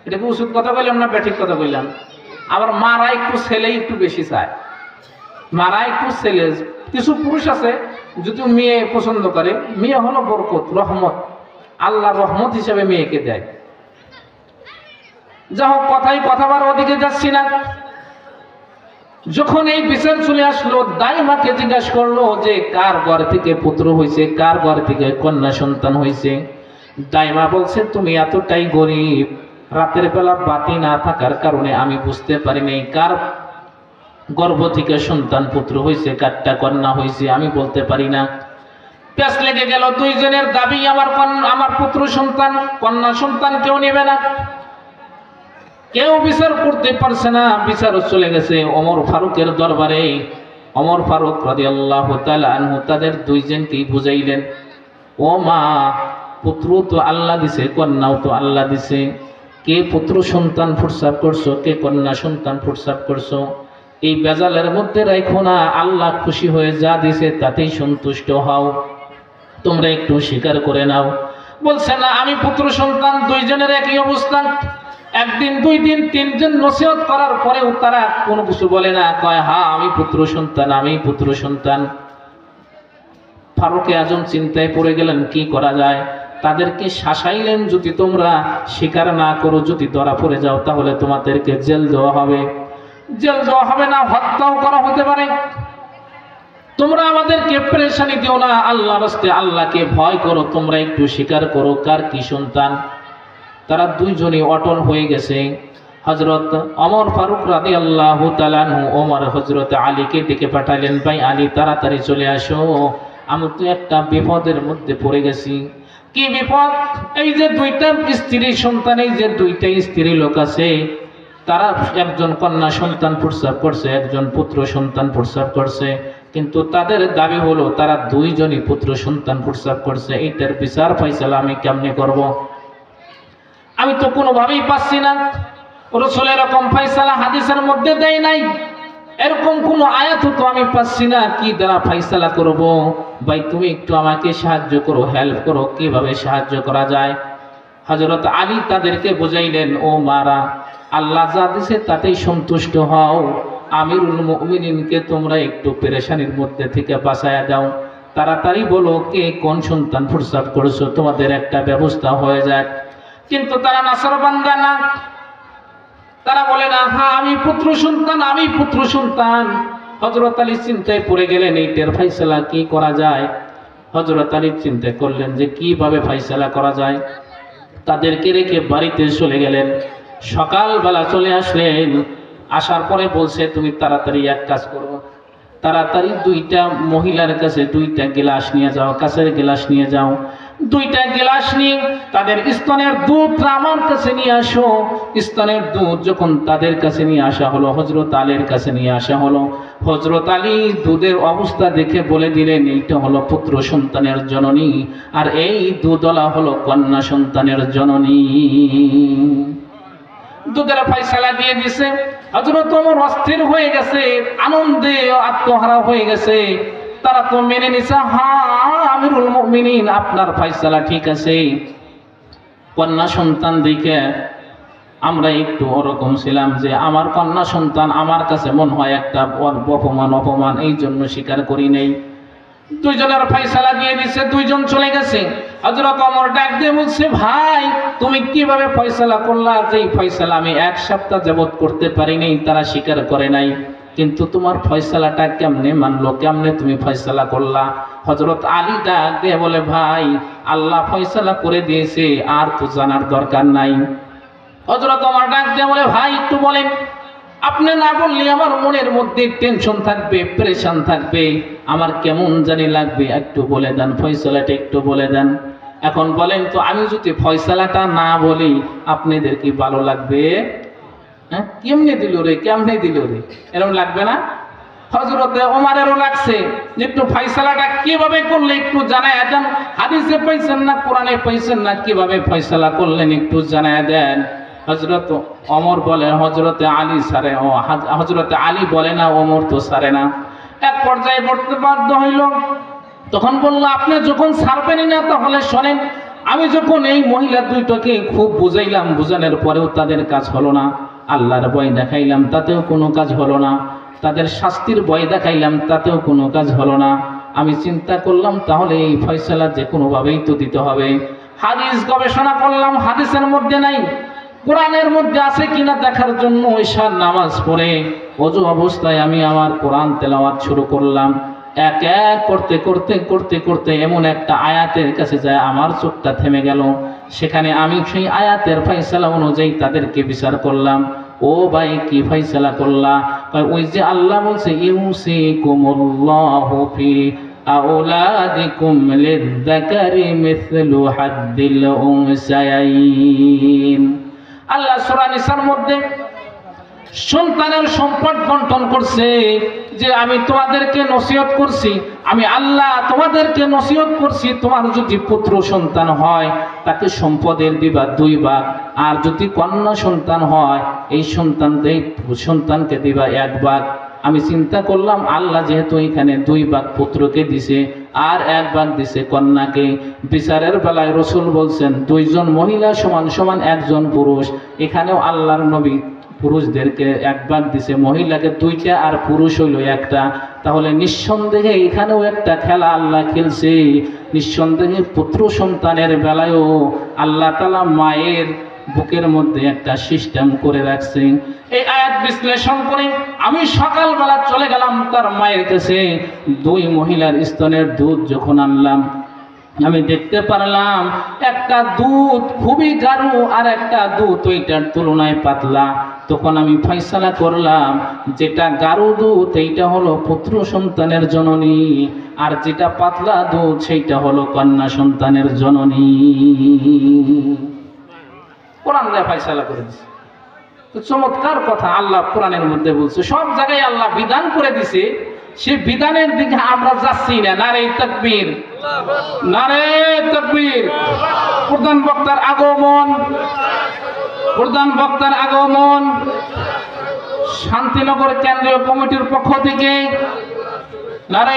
এটা কি উচিত কথা বললাম না ব্যাঠিক কথা বললাম? আবার মারা একটু ছেলে একটু বেশি চায়, মারা একটু ছেলে। কিছু পুরুষ আছে যদি মেয়ে পছন্দ করে, মেয়ে হলো বরকত, রহমত, আল্লাহ রহমত হিসেবে মেয়েকে দেয়। যা হোক, কথাবার ওদিকে যাচ্ছি না। যখন এই বিচার চলে আসলো, দাইমাকে জিজ্ঞাসা করলো যে কার ঘর থেকে পুত্র হয়েছে, কার ঘর থেকে কন্যা সন্তান হয়েছে। দাইমা বলছে তুমি এতটাই গরিব, রাতের বেলা বাতি না থাকার কারণে আমি বুঝতে পারিনি কার গর্ভ থেকে সন্তান পুত্র হয়েছে, কারটা কন্যা হয়েছে আমি বলতে পারি না। প্যাস লেগে গেল, দুইজনের দাবি আমার পুত্র সন্তান, কন্যা সন্তান কেউ নেবে না, কেউ বিচার করতে পারছে না। বিচার চলে গেছে ওমর ফারুকের দরবারে। ওমর ফারুক রাদিয়াল্লাহু তাআলা আনহু তাদের দুইজনকেই বুঝাইলেন, ও মা, পুত্র তো আল্লাহ দিছে, কন্যাও তো আল্লাহ দিছে, কে পুত্র সন্তান প্রসব করছো, কে কন্যা সন্তান প্রসব করছো, এই বেজালের মধ্যে রাখো না। আল্লাহ খুশি হয়ে যা দিছে তাতেই সন্তুষ্ট হও, তোমরা একটু স্বীকার করে নাও। বলছে না, আমি পুত্র সন্তান। দুইজনের একই অবস্থা। একদিন, দুই দিন, তিনজন নসিহত করার পরেও তারা কোনো কিছু বলে না, কয় হ্যাঁ আমি পুত্র সন্তান, আমি পুত্র সন্তান। ফারুক আজম চিন্তায় পড়ে গেলেন কি করা যায়। তাদেরকে শাসাইলেন, যদি তোমরা স্বীকার না করো, যদি ধরা পড়ে যাও তাহলে তোমাদেরকে জেল দেওয়া হবে। জেল দেওয়া হবে না, হত্যাও করা হতে পারে। তোমরা আমাদেরকে পেরেশানি দিও না, আল্লাহর রাস্তে আল্লাহকে ভয় করো, তোমরা একটু স্বীকার করো কার কি সন্তান। তারা দুইজনই অটল হয়ে গেছে। হযরত ওমর ফারুক রাদিয়াল্লাহু তাআলা আনহু ওমর হযরত আলীকে ডেকে পাঠালেন, ভাই আলী তাড়াতাড়ি চলে আসো, আমি তো একটা বিপদের মধ্যে পড়ে গেছি। কি বিপদ? এই যে দুইটা স্ত্রী সন্তান, এই যে দুইটা স্ত্রী লোক আছে, তারা একজন কন্যা সন্তান প্রসব করছে, একজন পুত্র সন্তান প্রসব করছে, কিন্তু তাদের দাবি হলো তারা দুইজনই পুত্র সন্তান প্রসব করছে। এইটার বিচার ফয়সালা আমি কেমনে করব? আমি তো কোনোভাবেই পাচ্ছি না। রাসূল এরকম ফয়সালা হাদিসের মধ্যে দেয় নাই, এরকম কোনো আয়াত তো আমি পাচ্ছি না, কি দ্বারা ফয়সালা করব? ভাই তুমি একটু আমাকে সাহায্য করো, হেল্প করো, কিভাবে সাহায্য করা যায়। হযরত আলী তাদেরকে বুঝাইলেন, ও মারা, আল্লাহ যা দিছে তাতেই সন্তুষ্ট হও। আমিরুল মুমিনিনকে তোমরা একটু পেরেশানির মধ্যে থেকে বাঁচায়া দাও, তাড়াতাড়ি বলো কে কোন সন্তান প্রসব করেছো, তোমাদের একটা ব্যবস্থা হয়ে যায়। কিন্তু তারা নাছরবান্দা না, তারা বলে না হ্যাঁ আমি পুত্র সন্তান, আমি পুত্র সন্তান। হযরত আলী চিন্তায় পড়ে গেলেন, এইটার ফয়সালা কি করা যায়। হযরত আলী চিন্তা করলেন যে কিভাবে ফয়সালা করা যায়। তাদেরকে রেখে বাড়িতে চলে গেলেন। সকালবেলা চলে আসলেন, আসার পরে বলছে তুমি তাড়াতাড়ি এক কাজ করো, তাড়াতাড়ি দুইটা মহিলার কাছে দুইটা গ্লাস নিয়ে যাও, কাঁচের গ্লাস নিয়ে যাও। দুইটা গ্লাস নিয়ে তাদের স্তনের দুধ আমার কাছে নিয়ে আসো। স্তনের দুধ যখন তাদের কাছে নিয়ে আসা হলো, হযরত আলীর কাছে নিয়ে আসা হলো। হযরত আলী দুধের অবস্থা দেখে বলে দিলেন, এইটা হলো পুত্র সন্তানের জননী, আর এই দুধওয়ালা হলো কন্যা সন্তানের জননী। দুধের ফয়সালা দিয়ে দিছে। হযরত ওমর অস্থির হয়ে গেছে, আনন্দে আত্মহারা হয়ে গেছে। তারা তো মেনে নিছে, হ্যাঁ আমিরুল মুমিনিন আপনার ফয়সালা ঠিক আছে। কন্যা সন্তান দিকে আমরা একটু ওরকম ছিলাম যে আমার কন্যা সন্তান আমার কাছে মনে হয় একটা অপমান, এই জন্য স্বীকার করি নেই। দুইজনের ফয়সালা দিয়ে দিছে, দুইজন চলে গেছে। হযরত ওমর ডাক দিয়ে বলছে, ভাই তুমি কিভাবে ফয়সালা করলা? যেই ফয়সালা আমি এক সপ্তাহ যাবত করতে পারি নাই, তারা স্বীকার করে নাই, কিন্তু তোমার ফয়সালাটা কেমনে মানলো, কেমনে তুমি ফয়সালা করলা? হযরত আলী ডাক দিয়ে বলে, ভাই আল্লাহ ফয়সালা করে দিয়েছে, আর তো জানার দরকার নাই। হযরত ওমর ডাক দিয়ে বলে, ভাই একটু বলেন, আপনি না বললে আমার মনের মধ্যে টেনশন থাকবে, প্রেশান থাকবে, আমার কেমন জানি লাগবে, একটু বলে দেন, ফয়সালাটা একটু বলে দেন। এখন বলেন তো, আমি যদি ফয়সালাটা না বলি আপনাদের কি ভালো লাগবে? হ্যাঁ, কেমনে দিল রে, কেমনে দিল রে, এরকম লাগবে না? হযরত ওমরেরও লাগছে যে একটু ফয়সালাটা কিভাবে করলে একটু জানায়া দেন। হাদিসে পাইছেন না, কোরআনে পাইছেন না, কিভাবে ফয়সালা করলেন একটু জানায়া দেন। হযরত ওমর বলে, হযরতে আলী সারে, হযরতে আলী বলে না, ওমর তো সারে না। এক পর্যায়ে বলতে বাধ্য হইল, তখন বলল, আপনি যখন ছাড়বেনই না তাহলে শোনেন, আমি যখন এই মহিলা দুইটাকে খুব বুঝাইলাম, বুঝানোর পরেও তাদের কাজ হলো না, আল্লাহর ভয় দেখাইলাম তাতেও কোনো কাজ হলো না, তাদের শাস্তির ভয় দেখাইলাম তাতেও কোনো কাজ হলো না। আমি চিন্তা করলাম তাহলে এই ফয়সালা যে কোনোভাবেই তো দিতে হবে। হাদিস গবেষণা করলাম, হাদিসের মধ্যে নাই, কোরআনের মধ্যে আছে কিনা দেখার জন্য ঈশার নামাজ পড়ে ওযু অবস্থায় আমি আমার কোরআন তেলাওয়াত শুরু করলাম। এক এক করতে করতে করতে করতে এমন একটা আয়াতের কাছে যায় আমার চোখটা থেমে গেল। সেখানে আমি সেই আয়াতের ফয়সালা অনুযায়ী তাদেরকে বিচার করলাম। ও ভাই, কি ফয়সালা করলা? ওই যে আল্লাহ বলছে ইউসিকুমুল্লাহু ফি আওলাদিকুম লিযযাকারি মিসলু হাদ্দিল উনসায়াইন। আল্লাহ সূরা নিসার মধ্যে সন্তানের সম্পদ বন্টন করছে যে আমি তোমাদেরকে নসিহত করছি, আমি আল্লাহ তোমাদেরকে নসিহত করছি, তোমার যদি পুত্র সন্তান হয় তাকে সম্পদের দিবা 2 ভাগ, আর যদি কন্যা সন্তান হয় এই সন্তানকে দিবা 1 ভাগ। আমি চিন্তা করলাম আল্লাহ যেহেতু এখানে 2 ভাগ পুত্রকে দিছে আর 1 ভাগ দিছে কন্যাকে, বিচারের বেলায় রাসূল বলছেন 2 জন মহিলা সমান সমান 1 জন পুরুষ। এখানেও আল্লাহর নবী পুরুষদেরকে 1 ভাগ দিছে, মহিলাকে 2টা আর পুরুষ হইল 1টা। তাহলে নিঃসন্দেহে এখানেও একটা খেলা আল্লাহ খেলছে। নিঃসন্দেহে পুত্র সন্তানের বেলায়ও আল্লাহ তাআলা মায়ের বুকের মধ্যে একটা সিস্টেম করে রাখছে। এই আয়াত বিশ্লেষণ করে আমি সকালবেলা চলে গেলাম তার মায়ের কাছে। 2 মহিলার স্তনের দুধ যখন আনলাম, আমি দেখতে পারলাম একটা দুধ খুবই গাঢ় আর একটা দুধ ওইটার তুলনায় পাতলা। তখন আমি ফয়সালা করলাম যেটা গাঢ় দুধ এইটা হলো পুত্র সন্তানের জননী, আর যেটা পাতলা দুধ সেইটা হলো কন্যা সন্তানের জননী। কোরআন দিয়ে ফয়সালা করে দিছে। তো চমৎকার কথা আল্লাহ কোরআনের মধ্যে বলছে, সব জায়গায় আল্লাহ বিধান করে দিছে, সে বিধানের দিকে আমরা যাচ্ছি না। নারে তাকবীর, নারে তাকবীর। প্রধান বক্তার আগমন, প্রধান বক্তার আগমন শান্তিনগর কেন্দ্রীয় কমিটির পক্ষ থেকে। নারে